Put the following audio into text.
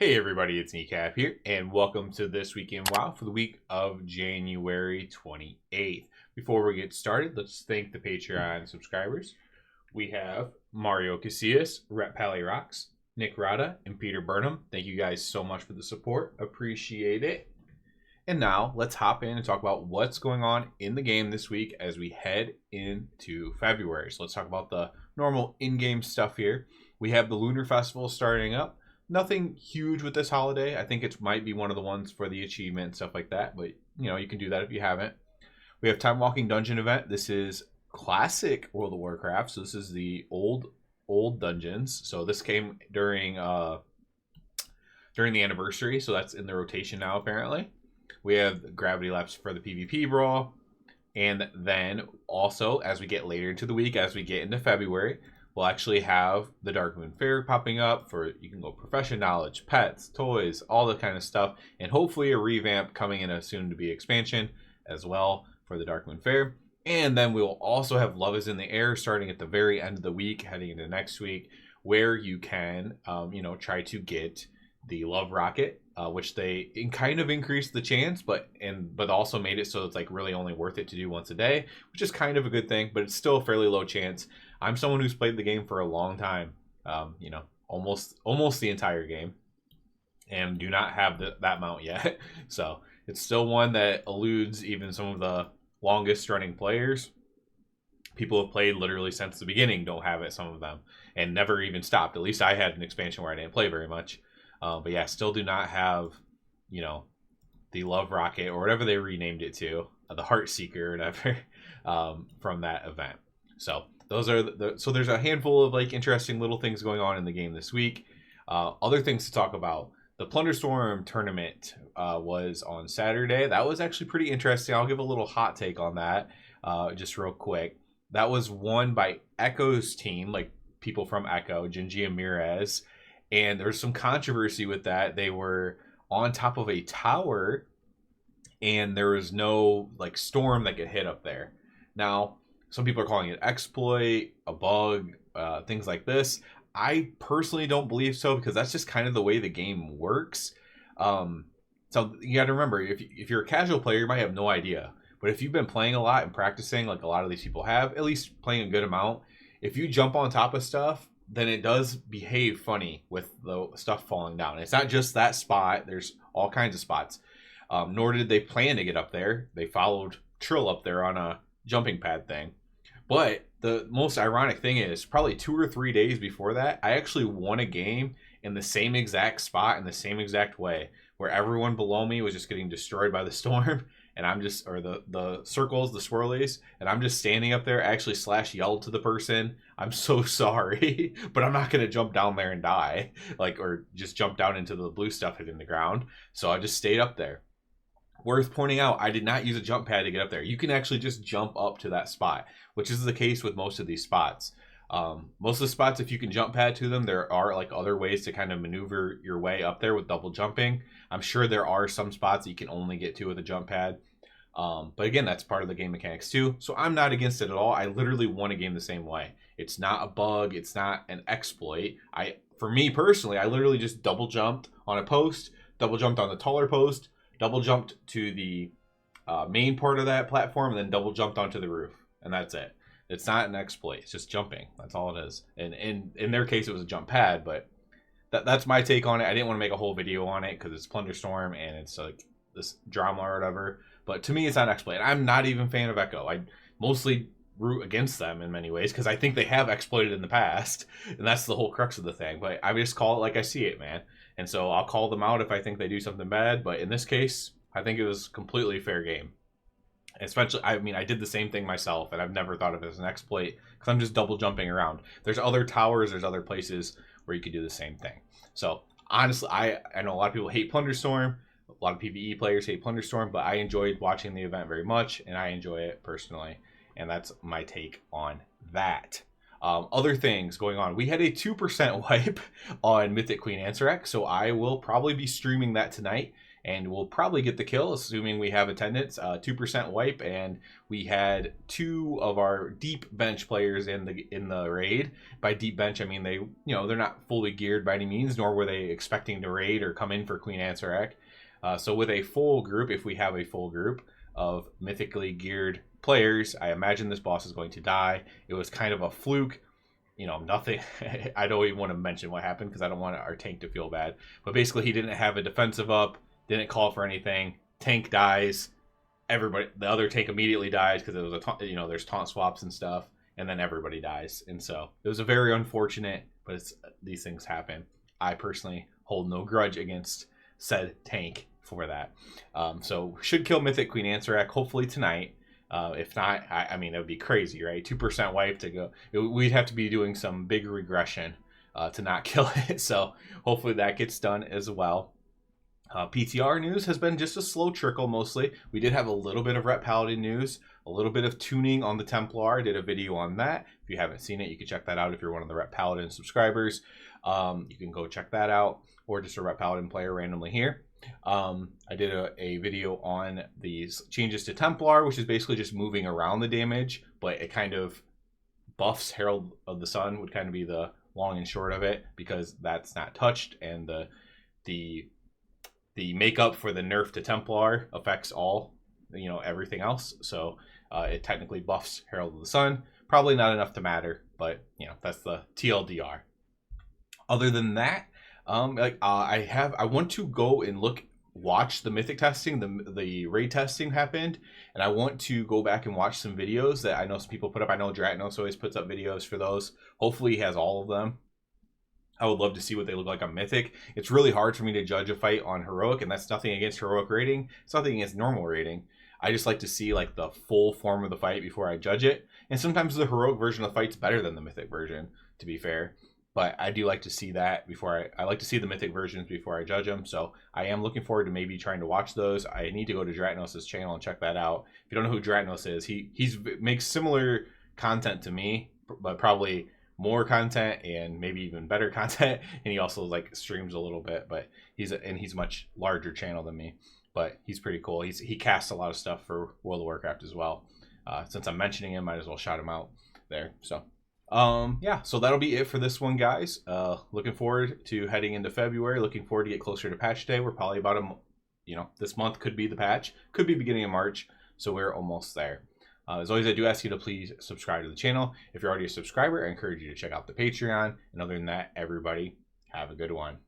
Hey everybody, it's Kneecap here, and welcome to This Week in WoW for the week of January 28th. Before we get started, let's thank the Patreon subscribers. We have Mario Casillas, Rep Pally Rocks, Nick Rada, and Peter Burnham. Thank you guys so much for the support. Appreciate it. And now, let's hop in and talk about what's going on in the game this week as we head into February. So let's talk about the normal in-game stuff here. We have the Lunar Festival starting up. Nothing huge with this holiday. I think it might be one of the ones for the achievement and stuff like that, but you can do that if you haven't. We have Timewalking Dungeon event. This is classic World of Warcraft, so this is the old dungeons. So this came during the anniversary, so that's in the rotation now apparently. We have gravity laps for the PvP brawl, and then also as we get later into the week, as we get into February, we'll actually have the Darkmoon Fair popping up for you can go profession knowledge, pets, toys, all that kind of stuff, and hopefully a revamp coming in a soon-to-be expansion as well for the Darkmoon Fair. And then we'll also have Love is in the Air starting at the very end of the week, heading into next week, where you can, try to get the Love Rocket, which they kind of increased the chance, but also made it so it's like really only worth it to do once a day, which is kind of a good thing, but it's still a fairly low chance. I'm someone who's played the game for a long time, almost the entire game, and do not have that mount yet. So it's still one that eludes even some of the longest running players. People have played literally since the beginning don't have it, some of them, and never even stopped. At least I had an expansion where I didn't play very much. But yeah, still do not have, the Love Rocket or whatever they renamed it to, the Heart Seeker or whatever, from that event. So those are so there's a handful of like interesting little things going on in the game this week. Other things to talk about. The Plunderstorm tournament was on Saturday. That was actually pretty interesting. I'll give a little hot take on that just real quick. That was won by Echo's team, like people from Echo, Gingy and Mirez. And there's some controversy with that. They were on top of a tower, and there was no like storm that could hit up there. Now, some people are calling it exploit, a bug, things like this. I personally don't believe so because that's just kind of the way the game works. So you got to remember, if you're a casual player, you might have no idea. But if you've been playing a lot and practicing, like a lot of these people have, at least playing a good amount, if you jump on top of stuff, then it does behave funny with the stuff falling down. It's not just that spot. There's all kinds of spots. Nor did they plan to get up there. They followed Trill up there on a jumping pad thing. But the most ironic thing is probably 2 or 3 days before that, I actually won a game in the same exact spot in the same exact way, where everyone below me was just getting destroyed by the storm. And I'm just, or the circles, the swirlies, and I'm just standing up there. I actually yelled to the person, I'm so sorry, but I'm not going to jump down there and die, or just jump down into the blue stuff hitting the ground. So I just stayed up there. Worth pointing out, I did not use a jump pad to get up there. You can actually just jump up to that spot, which is the case with most of these spots. Most of the spots, if you can jump pad to them, there are like other ways to kind of maneuver your way up there with double jumping. I'm sure there are some spots that you can only get to with a jump pad. But again, that's part of the game mechanics too. So I'm not against it at all. I literally won a game the same way. It's not a bug. It's not an exploit. For me personally, I literally just double jumped on a post, double jumped on the taller post, double jumped to the main part of that platform, and then double jumped onto the roof. And that's it. It's not an exploit. It's just jumping. That's all it is. And in their case, it was a jump pad, but that's my take on it. I didn't want to make a whole video on it because it's Plunderstorm and it's like this drama or whatever. But to me, it's not an exploit. I'm not even a fan of Echo. I mostly root against them in many ways because I think they have exploited in the past. And that's the whole crux of the thing. But I just call it like I see it, man. And so I'll call them out if I think they do something bad. But in this case, I think it was completely fair game. Especially, I did the same thing myself, and I've never thought of it as an exploit because I'm just double jumping around. There's other towers, there's other places where you could do the same thing. So honestly, I know a lot of people hate Plunderstorm. A lot of PvE players hate Plunderstorm, but I enjoyed watching the event very much, and I enjoy it personally. And that's my take on that. Other things going on. We had a 2% wipe on Mythic Queen Ansarek, so I will probably be streaming that tonight and we'll probably get the kill, assuming we have attendance. 2% wipe, and we had 2 of our deep bench players in the raid. By deep bench, I mean they're not fully geared by any means, nor were they expecting to raid or come in for Queen Ansarek. So with a full group, if we have a full group of mythically geared players, I imagine this boss is going to die. It was kind of a fluke. Nothing. I don't even want to mention what happened because I don't want our tank to feel bad. But basically, he didn't have a defensive up, didn't call for anything. Tank dies. The other tank immediately dies because it was there's taunt swaps and stuff, and then everybody dies. And so it was a very unfortunate, but these things happen. I personally hold no grudge against said tank for that. So should kill Mythic Queen Ansarek hopefully tonight. If not, I mean, it would be crazy, right? 2% wipe to go. We'd have to be doing some big regression to not kill it. So hopefully that gets done as well. PTR news has been just a slow trickle mostly. We did have a little bit of Ret Paladin news, a little bit of tuning on the Templar. I did a video on that. If you haven't seen it, you can check that out if you're one of the Ret Paladin subscribers. You can go check that out, or just a Ret Paladin player randomly here. I did a video on these changes to Templar, which is basically just moving around the damage, but it kind of buffs Herald of the Sun would kind of be the long and short of it, because that's not touched, and the makeup for the nerf to Templar affects all, everything else. So it technically buffs Herald of the Sun. Probably not enough to matter, but that's the TLDR. Other than that, I want to go and watch the mythic testing, the raid testing happened, and I want to go back and watch some videos that I know some people put up. I know Dratnos always puts up videos for those. Hopefully he has all of them. I would love to see what they look like on mythic. It's really hard for me to judge a fight on heroic, and that's nothing against heroic rating. It's nothing against normal rating. I just like to see like the full form of the fight before I judge it. And sometimes the heroic version of the fight's better than the mythic version, to be fair. But I do like to see that before I like to see the mythic versions before I judge them. So I am looking forward to maybe trying to watch those. I need to go to Dratnos' channel and check that out. If you don't know who Dratnos is, he makes similar content to me, but probably more content and maybe even better content. And he also like streams a little bit, but he's a much larger channel than me. But he's pretty cool. He casts a lot of stuff for World of Warcraft as well. Since I'm mentioning him, might as well shout him out there. So yeah, so that'll be it for this one, guys. Looking forward to heading into February. Looking forward to get closer to patch day. We're probably about this month could be the patch, could be beginning of March, so we're almost there. As always, I do ask you to please subscribe to the channel. If you're already a subscriber, I encourage you to check out the Patreon. And other than that, everybody have a good one.